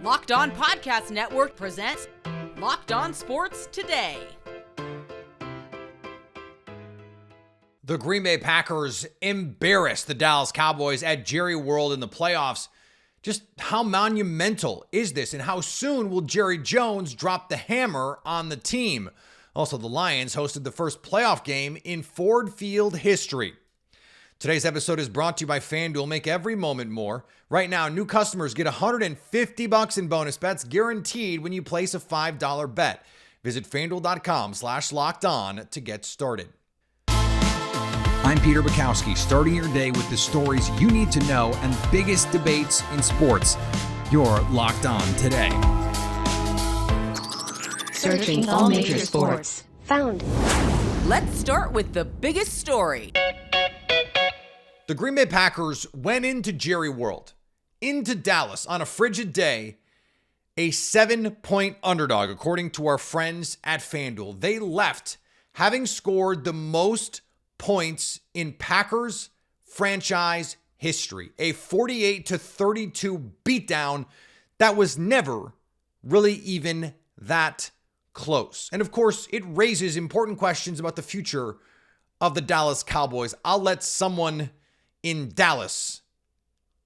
Locked On Podcast Network presents Locked On Sports Today. The Green Bay Packers embarrassed the Dallas Cowboys at Jerry World in the playoffs. Just how monumental is this, and how soon will Jerry Jones drop the hammer on the team? Also, the Lions hosted the first playoff game in Ford Field history. Today's episode is brought to you by FanDuel. Make every moment more. Right now, new customers get $150 in bonus bets guaranteed when you place a $5 bet. Visit FanDuel.com/lockedon to get started. I'm Peter Bukowski, starting your day with the stories you need to know and biggest debates in sports. You're Locked On Today. Searching all major sports. Found. Let's start with the biggest story. The Green Bay Packers went into Jerry World, into Dallas on a frigid day, a 7-point underdog, according to our friends at FanDuel. They left having scored the most points in Packers franchise history, a 48-32 beatdown that was never really even that close. And of course, it raises important questions about the future of the Dallas Cowboys. I'll let someone in Dallas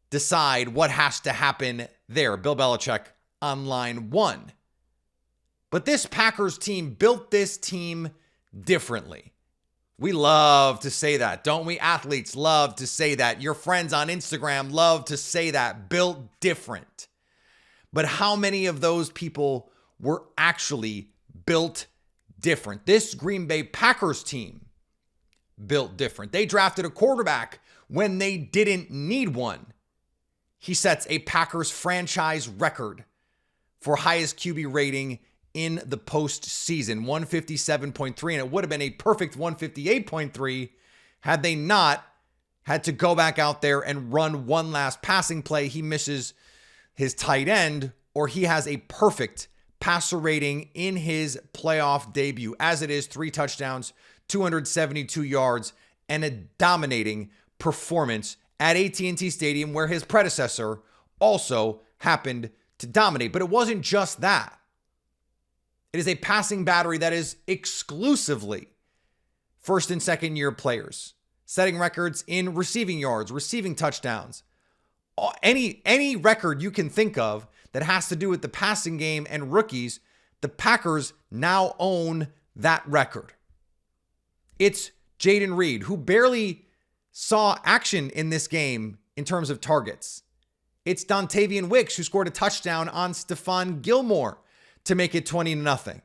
decide what has to happen there. Bill Belichick on line one. But this Packers team built this team differently. We love to say that, don't we? Athletes love to say that. Your friends on Instagram love to say that. Built different. But how many of those people were actually built different? This Green Bay Packers team built different. They drafted a quarterback when they didn't need one. He sets a Packers franchise record for highest QB rating in the postseason, 157.3, and it would have been a perfect 158.3 had they not had to go back out there and run one last passing play. He misses his tight end, or he has a perfect passer rating in his playoff debut. As it is, 3 touchdowns, 272 yards, and a dominating performance at AT&T Stadium, where his predecessor also happened to dominate. But it wasn't just that. It is a passing battery that is exclusively first and second year players, setting records in receiving yards, receiving touchdowns. Any record you can think of that has to do with the passing game and rookies, the Packers now own that record. It's Jayden Reed, who barely saw action in this game in terms of targets. It's Dontavian Wicks, who scored a touchdown on Stephon Gilmore to make it 20-0.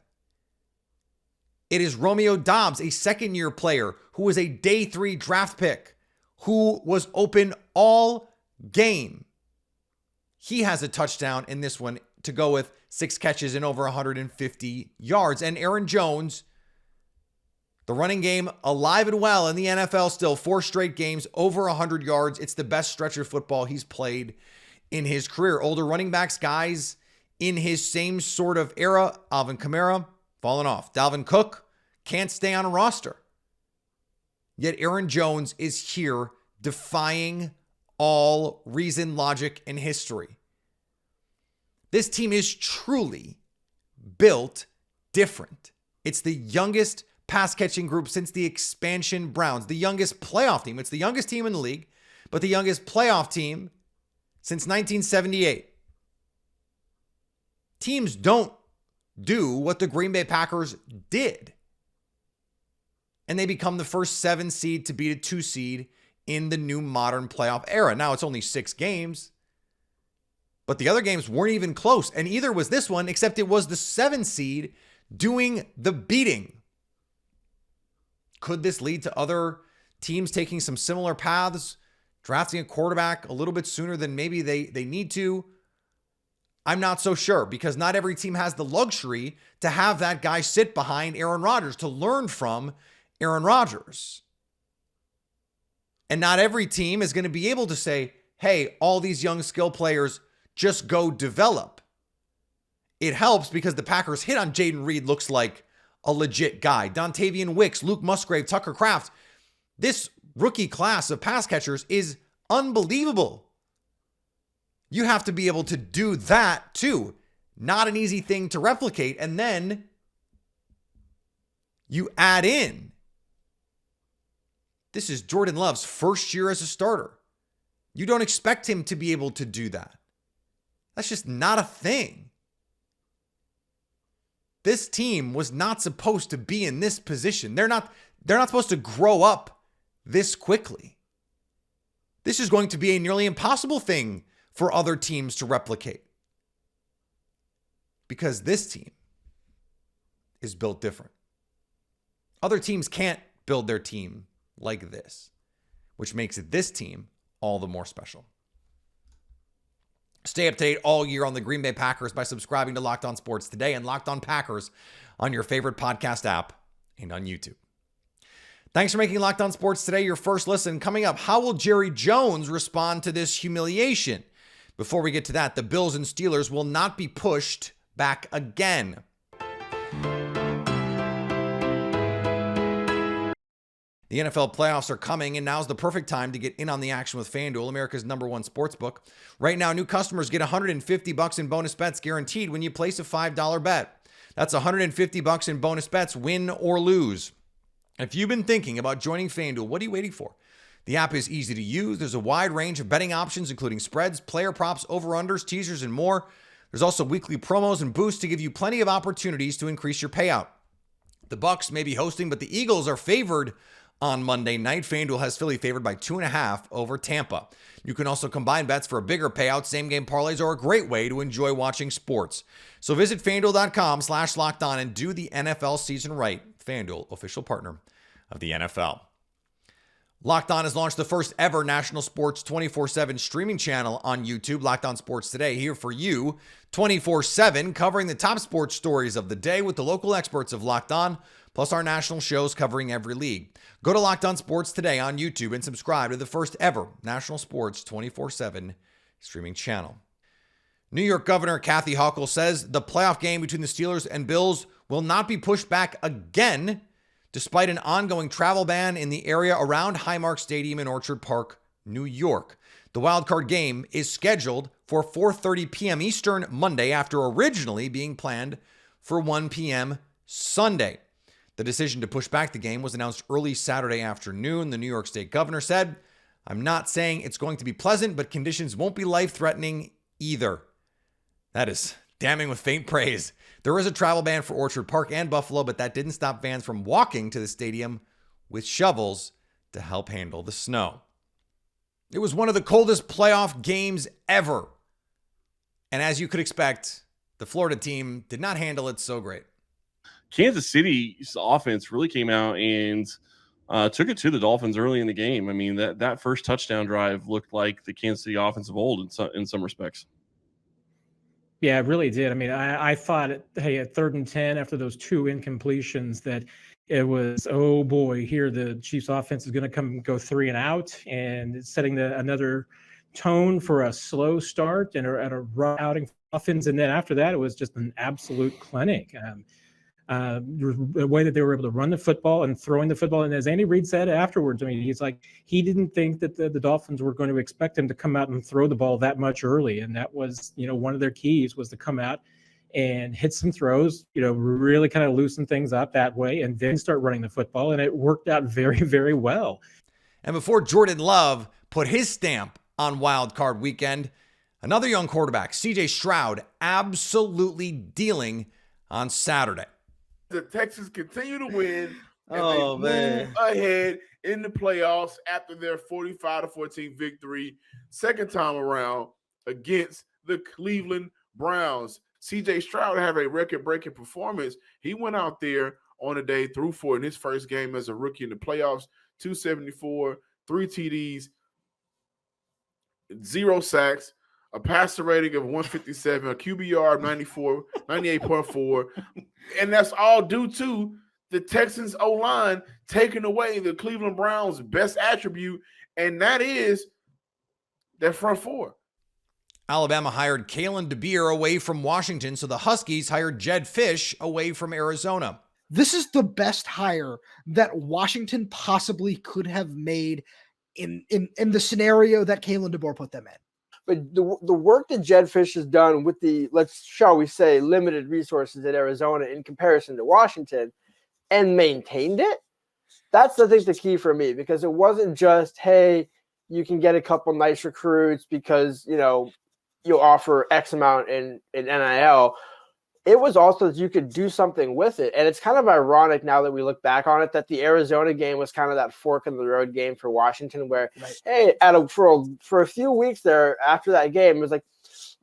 It is Romeo Doubs, a second-year player who was a day 3 draft pick, who was open all game. He has a touchdown in this one to go with 6 catches and over 150 yards. And Aaron Jones, the running game alive and well in the NFL still, 4 straight games, over 100 yards. It's the best stretch of football he's played in his career. Older running backs, guys in his same sort of era, Alvin Kamara, fallen off. Dalvin Cook can't stay on a roster. Yet Aaron Jones is here defying all reason, logic, and history. This team is truly built different. It's the youngest pass-catching group since the expansion Browns, the youngest playoff team. It's the youngest team in the league, but the youngest playoff team since 1978. Teams don't do what the Green Bay Packers did. And they become the first 7 seed to beat a 2 seed in the new modern playoff era. Now it's only 6 games, but the other games weren't even close. And either was this one, except it was the 7 seed doing the beating. Could this lead to other teams taking some similar paths, drafting a quarterback a little bit sooner than maybe they need to? I'm not so sure, because not every team has the luxury to have that guy sit behind Aaron Rodgers, to learn from Aaron Rodgers. And not every team is going to be able to say, hey, all these young skill players, just go develop. It helps because the Packers hit on Jayden Reed looks like a legit guy. Dontavian Wicks, Luke Musgrave, Tucker Kraft. This rookie class of pass catchers is unbelievable. You have to be able to do that too. Not an easy thing to replicate. And then you add in, this is Jordan Love's first year as a starter. You don't expect him to be able to do that. That's just not a thing. This team was not supposed to be in this position. They're not supposed to grow up this quickly. This is going to be a nearly impossible thing for other teams to replicate. Because this team is built different. Other teams can't build their team like this, which makes this team all the more special. Stay up to date all year on the Green Bay Packers by subscribing to Locked On Sports Today and Locked On Packers on your favorite podcast app and on YouTube. Thanks for making Locked On Sports Today your first listen. Coming up, how will Jerry Jones respond to this humiliation? Before we get to that, the Bills and Steelers will not be pushed back again. The NFL playoffs are coming, and now's the perfect time to get in on the action with FanDuel, America's #1 sportsbook. Right now, new customers get $150 in bonus bets guaranteed when you place a $5 bet. That's $150 in bonus bets, win or lose. If you've been thinking about joining FanDuel, what are you waiting for? The app is easy to use. There's a wide range of betting options, including spreads, player props, over-unders, teasers, and more. There's also weekly promos and boosts to give you plenty of opportunities to increase your payout. The Bucs may be hosting, but the Eagles are favored on Monday night. FanDuel has Philly favored by 2.5 over Tampa. You can also combine bets for a bigger payout. Same game parlays are a great way to enjoy watching sports. So visit FanDuel.com/lockedon and do the NFL season right. FanDuel, official partner of the NFL. Locked On has launched the first ever national sports 24/7 streaming channel on YouTube. Locked On Sports Today, here for you 24/7, covering the top sports stories of the day with the local experts of Locked On, plus our national shows covering every league. Go to Locked On Sports Today on YouTube and subscribe to the first ever national sports 24/7 streaming channel. New York Governor Kathy Hochul says the playoff game between the Steelers and Bills will not be pushed back again, despite an ongoing travel ban in the area around Highmark Stadium in Orchard Park, New York. The wildcard game is scheduled for 4:30 p.m. Eastern Monday after originally being planned for 1 p.m. Sunday. The decision to push back the game was announced early Saturday afternoon. The New York State governor said, "I'm not saying it's going to be pleasant, but conditions won't be life-threatening either." That is damning with faint praise. There is a travel ban for Orchard Park and Buffalo, but that didn't stop fans from walking to the stadium with shovels to help handle the snow. It was one of the coldest playoff games ever. And as you could expect, the Florida team did not handle it so great. Kansas City's offense really came out and took it to the Dolphins early in the game. I mean, that first touchdown drive looked like the Kansas City offense of old in some respects. Yeah, it really did. I mean, I thought, hey, at 3rd and 10, after those 2 incompletions, that it was, oh boy, here the Chiefs offense is going to go 3 and out, and it's setting another tone for a slow start and a run outing for Dolphins. And then after that, it was just an absolute clinic. The way that they were able to run the football and throwing the football. And as Andy Reid said afterwards, I mean, he's like, he didn't think that the Dolphins were going to expect him to come out and throw the ball that much early. And that was, one of their keys was to come out and hit some throws, really kind of loosen things up that way and then start running the football. And it worked out very, very well. And before Jordan Love put his stamp on Wild Card Weekend, another young quarterback, CJ Stroud, absolutely dealing on Saturday. The Texans continue to win and they move ahead in the playoffs after their 45-14 victory, second time around against the Cleveland Browns. CJ Stroud had a record-breaking performance. He went out there on a day, threw for in his first game as a rookie in the playoffs, 274, 3 TDs, 0 sacks, a passer rating of 157, a QBR of 98.4, and that's all due to the Texans O-line taking away the Cleveland Browns' best attribute, and that is their front four. Alabama hired Kalen DeBeer away from Washington, so the Huskies hired Jedd Fisch away from Arizona. This is the best hire that Washington possibly could have made in the scenario that Kalen DeBeer put them in. But the work that Jedd Fisch has done with the, shall we say, limited resources at Arizona in comparison to Washington, and maintained it, that's, I think, the key for me, because it wasn't just, hey, you can get a couple nice recruits because, you'll offer X amount in NIL. It was also that you could do something with it. And it's kind of ironic now that we look back on it, that the Arizona game was kind of that fork in the road game for Washington where, hey, for a few weeks there after that game, it was like,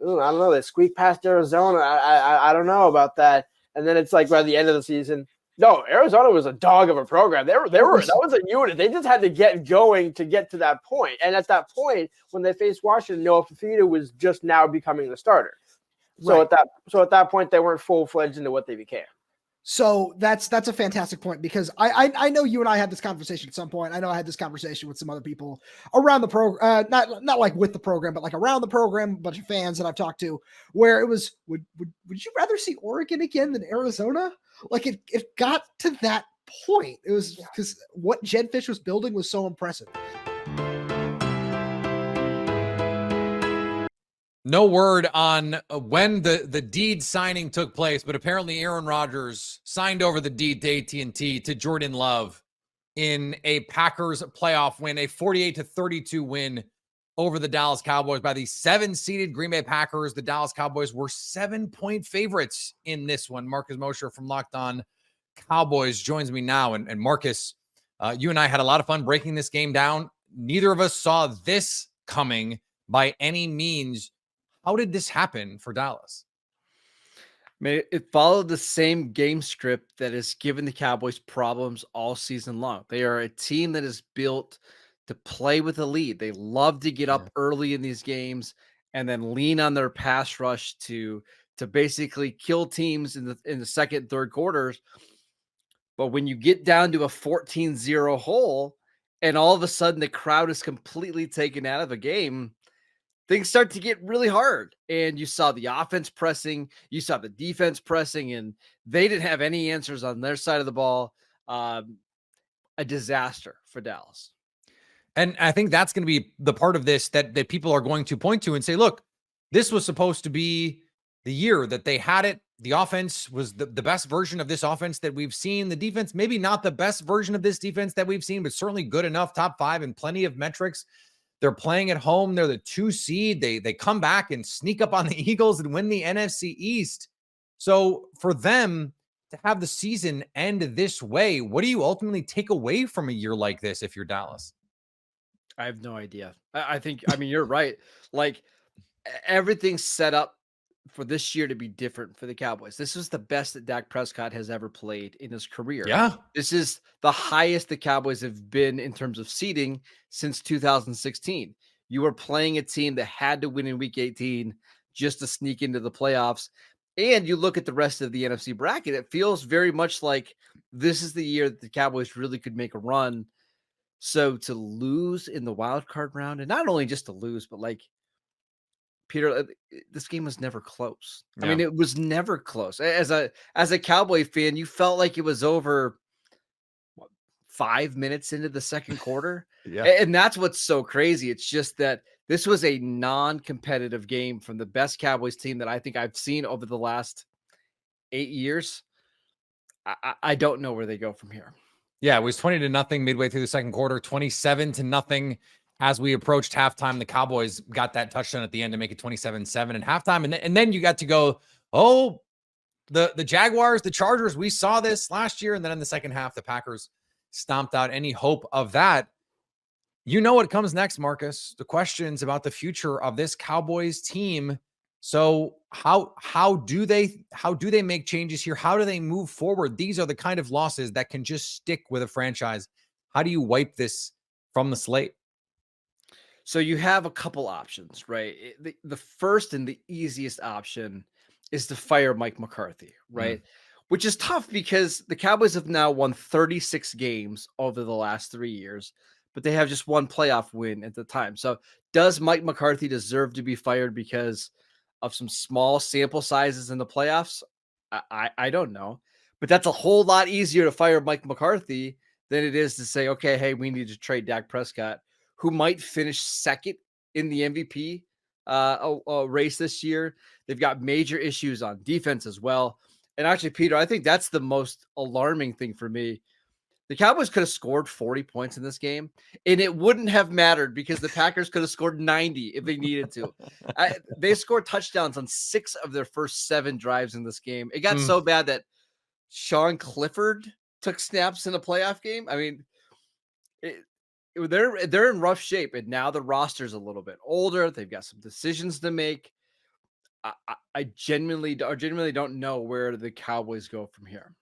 I don't know, they squeaked past Arizona. I don't know about that. And then it's like by the end of the season, no, Arizona was a dog of a program. That was a unit. They just had to get going to get to that point. And at that point, when they faced Washington, Noah Fifita was just now becoming the starter. So at that point, they weren't full-fledged into what they became. So that's a fantastic point, because I know you and I had this conversation at some point. I know I had this conversation with some other people around the program, not like with the program, but like around the program, a bunch of fans that I've talked to, where it was, would you rather see Oregon again than Arizona? Like it got to that point. It was because what Jedd Fisch was building was so impressive. No word on when the deed signing took place, but apparently Aaron Rodgers signed over the deed to AT&T to Jordan Love in a Packers playoff win, a 48-32 win over the Dallas Cowboys by the 7-seeded Green Bay Packers. The Dallas Cowboys were 7-point favorites in this one. Marcus Moser from Locked On Cowboys joins me now. And Marcus, you and I had a lot of fun breaking this game down. Neither of us saw this coming by any means. How did this happen for Dallas? I mean, it followed the same game script that has given the Cowboys problems all season long. They are a team that is built to play with a lead. They love to get up early in these games and then lean on their pass rush to basically kill teams in the second and third quarters. But when you get down to a 14-0 hole and all of a sudden the crowd is completely taken out of a game, things start to get really hard. And you saw the offense pressing, you saw the defense pressing, and they didn't have any answers on their side of the ball. A disaster for Dallas. And I think that's going to be the part of this that people are going to point to and say, look, this was supposed to be the year that they had it. The offense was the best version of this offense that we've seen. The defense, maybe not the best version of this defense that we've seen, but certainly good enough, top 5 and plenty of metrics. They're playing at home. They're the 2 seed. They come back and sneak up on the Eagles and win the NFC East. So for them to have the season end this way, what do you ultimately take away from a year like this if you're Dallas? I have no idea. I mean, you're right. Like, everything's set up for this year to be different for the Cowboys. This is the best that Dak Prescott has ever played in his career. Yeah. This is the highest the Cowboys have been in terms of seeding since 2016. You were playing a team that had to win in week 18 just to sneak into the playoffs. And you look at the rest of the NFC bracket, it feels very much like this is the year that the Cowboys really could make a run. So to lose in the wild card round, and not only just to lose, but like, Peter, this game was never close. Yeah. I mean, it was never close. As a Cowboy fan, you felt like it was over 5 minutes into the second quarter. Yeah. And that's what's so crazy. It's just that this was a non-competitive game from the best Cowboys team that I think I've seen over the last 8 years. I don't know where they go from here. Yeah, it was 20-0 midway through the second quarter, 27-0 as we approached halftime. The Cowboys got that touchdown at the end to make it 27-7 at halftime. And then you got to go, oh, the Jaguars, the Chargers, we saw this last year. And then in the second half, the Packers stomped out any hope of that. You know what comes next, Marcus. The questions about the future of this Cowboys team. So how do they make changes here? How do they move forward? These are the kind of losses that can just stick with a franchise. How do you wipe this from the slate? So you have a couple options, right? The first and the easiest option is to fire Mike McCarthy, right? Which is tough because the Cowboys have now won 36 games over the last 3 years, but they have just one playoff win at the time. So does Mike McCarthy deserve to be fired because of some small sample sizes in the playoffs? I don't know, but that's a whole lot easier to fire Mike McCarthy than it is to say, okay, hey, we need to trade Dak Prescott, who might finish second in the MVP race this year. They've got major issues on defense as well. And actually, Peter, I think that's the most alarming thing for me. The Cowboys could have scored 40 points in this game, and it wouldn't have mattered because the Packers could have scored 90 if they needed to. They scored touchdowns on 6 of their first 7 drives in this game. It got so bad that Sean Clifford took snaps in a playoff game. I mean, they're in rough shape, and now the roster's a little bit older. They've got some decisions to make. I genuinely don't know where the Cowboys go from here.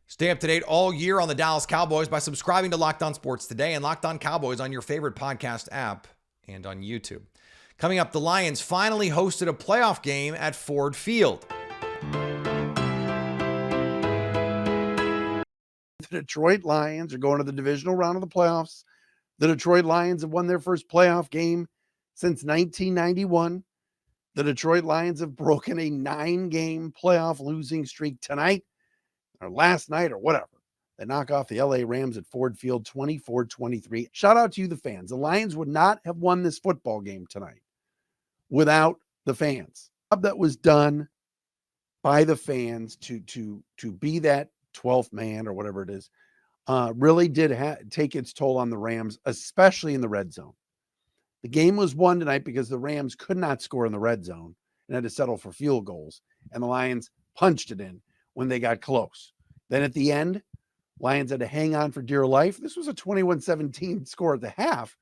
Stay up to date all year on the Dallas Cowboys by subscribing to Locked On Sports Today and Locked On Cowboys on your favorite podcast app and on YouTube. Coming up, the Lions finally hosted a playoff game at Ford Field. The Detroit Lions are going to the divisional round of the playoffs. The Detroit Lions have won their first playoff game since 1991. The Detroit Lions have broken a 9-game playoff losing streak tonight, or last night, or whatever. They knock off the LA Rams at Ford Field 24-23. Shout out to you, the fans. The Lions would not have won this football game tonight without the fans. That was done by the fans to be that 12th man or whatever it is, really did take its toll on the Rams, especially in the red zone. The game was won tonight because the Rams could not score in the red zone and had to settle for field goals, and the Lions punched it in when they got close. Then at the end, Lions had to hang on for dear life. This was a 21-17 score at the half,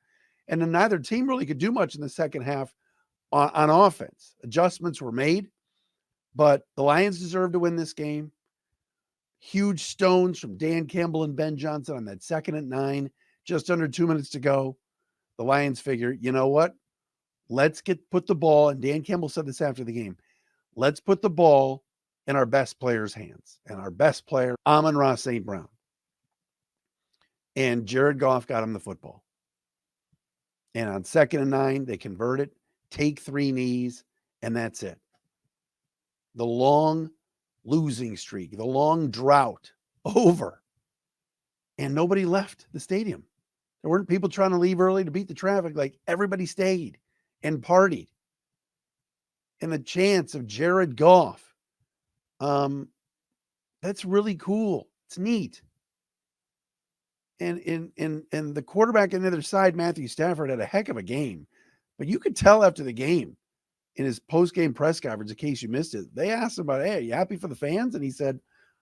and then neither team really could do much in the second half on offense. Adjustments were made, but the Lions deserved to win this game. Huge stones from Dan Campbell and Ben Johnson on that 2nd and 9, just under 2 minutes to go. The Lions figure, you know what? Let's put the ball, and Dan Campbell said this after the game, let's put the ball in our best player's hands. And our best player, Amon-Ra St. Brown. And Jared Goff got him the football. And on 2nd and 9, they convert it, take 3 knees, and that's it. The long losing streak, the long drought over. And nobody left the stadium. There weren't people trying to leave early to beat the traffic. Like, everybody stayed and partied. And the chance of Jared Goff, that's really cool. It's neat. And the quarterback on the other side, Matthew Stafford, had a heck of a game. But you could tell after the game in his post-game press conference, in case you missed it, they asked him about, hey, are you happy for the fans? And he said,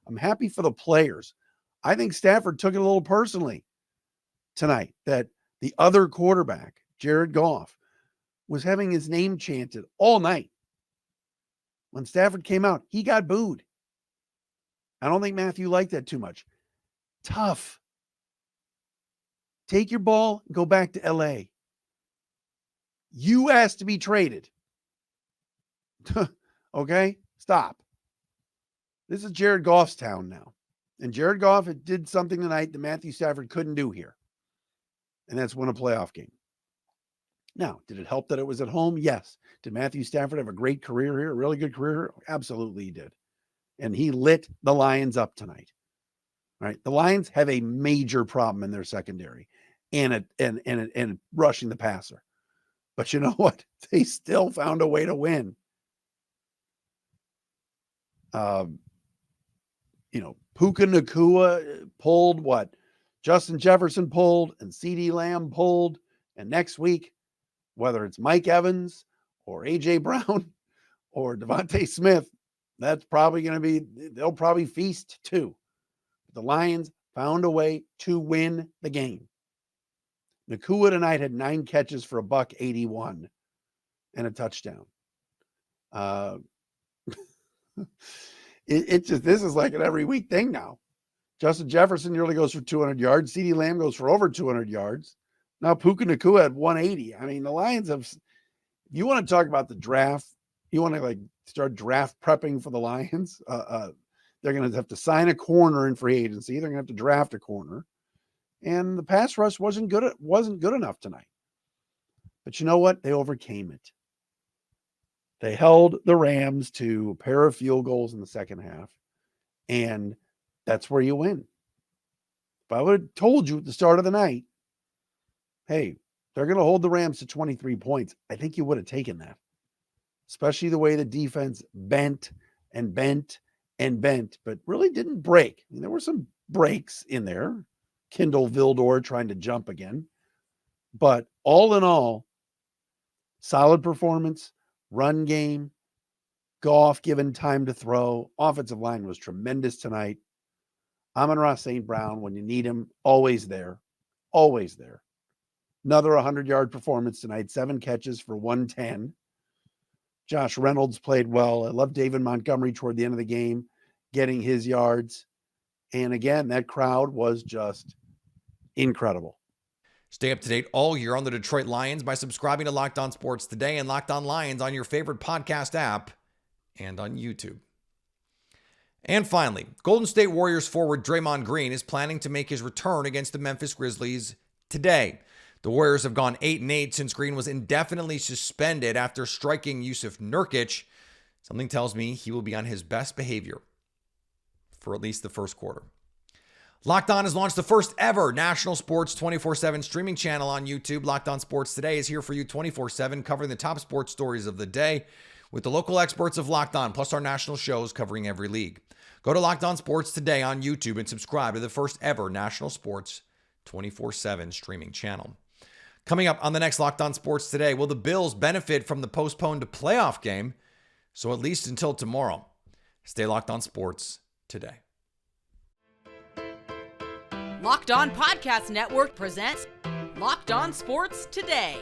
I'm happy for the players. I think Stafford took it a little personally tonight that the other quarterback, Jared Goff, was having his name chanted all night. When Stafford came out, he got booed. I don't think Matthew liked that too much. Tough. Take your ball, go back to LA. You asked to be traded. Okay? Stop. This is Jared Goff's town now. And Jared Goff did something tonight that Matthew Stafford couldn't do here. And that's win a playoff game. Now, did it help that it was at home? Yes. Did Matthew Stafford have a great career here, a really good career here? Absolutely he did. And he lit the Lions up tonight. All right. The Lions have a major problem in their secondary and rushing the passer. But you know what? They still found a way to win. Puka Nacua pulled what? Justin Jefferson pulled and CeeDee Lamb pulled. And next week, whether it's Mike Evans or A.J. Brown or Devontae Smith, that's probably going to be, they'll probably feast too. The Lions found a way to win the game. Nacua tonight had 9 catches for $181 and a touchdown. This is like an every week thing now. Justin Jefferson nearly goes for 200 yards. CeeDee Lamb goes for over 200 yards. Now Puka Nacua had 180. I mean, the Lions have, if you want to talk about the draft, you want to start draft prepping for the Lions, they're going to have to sign a corner in free agency. They're going to have to draft a corner. And the pass rush wasn't good enough tonight. But you know what? They overcame it. They held the Rams to a pair of field goals in the second half. And that's where you win. If I would have told you at the start of the night, hey, they're going to hold the Rams to 23 points, I think you would have taken that. especially the way the defense bent and bent and bent, but really didn't break. I mean, there were some breaks in there. Kindle Vildor trying to jump again. But all in all, solid performance, run game, Goff given time to throw. Offensive line was tremendous tonight. Amon-Ra St. Brown, when you need him, always there. Always there. Another 100-yard performance tonight, 7 catches for 110. Josh Reynolds played well. I love David Montgomery toward the end of the game, getting his yards. And again, that crowd was just incredible. Stay up to date all year on the Detroit Lions by subscribing to Locked On Sports Today and Locked On Lions on your favorite podcast app and on YouTube. And finally, Golden State Warriors forward Draymond Green is planning to make his return against the Memphis Grizzlies today. The Warriors have gone 8-8 since Green was indefinitely suspended after striking Yusuf Nurkic. Something tells me he will be on his best behavior for at least the first quarter. Locked On has launched the first ever national sports 24/7 streaming channel on YouTube. Locked On Sports Today is here for you 24/7, covering the top sports stories of the day with the local experts of Locked On, plus our national shows covering every league. Go to Locked On Sports Today on YouTube and subscribe to the first ever national sports 24/7 streaming channel. Coming up on the next Locked On Sports Today, will the Bills benefit from the postponed playoff game? So at least until tomorrow, stay locked on sports today. Locked On Podcast Network presents Locked On Sports Today.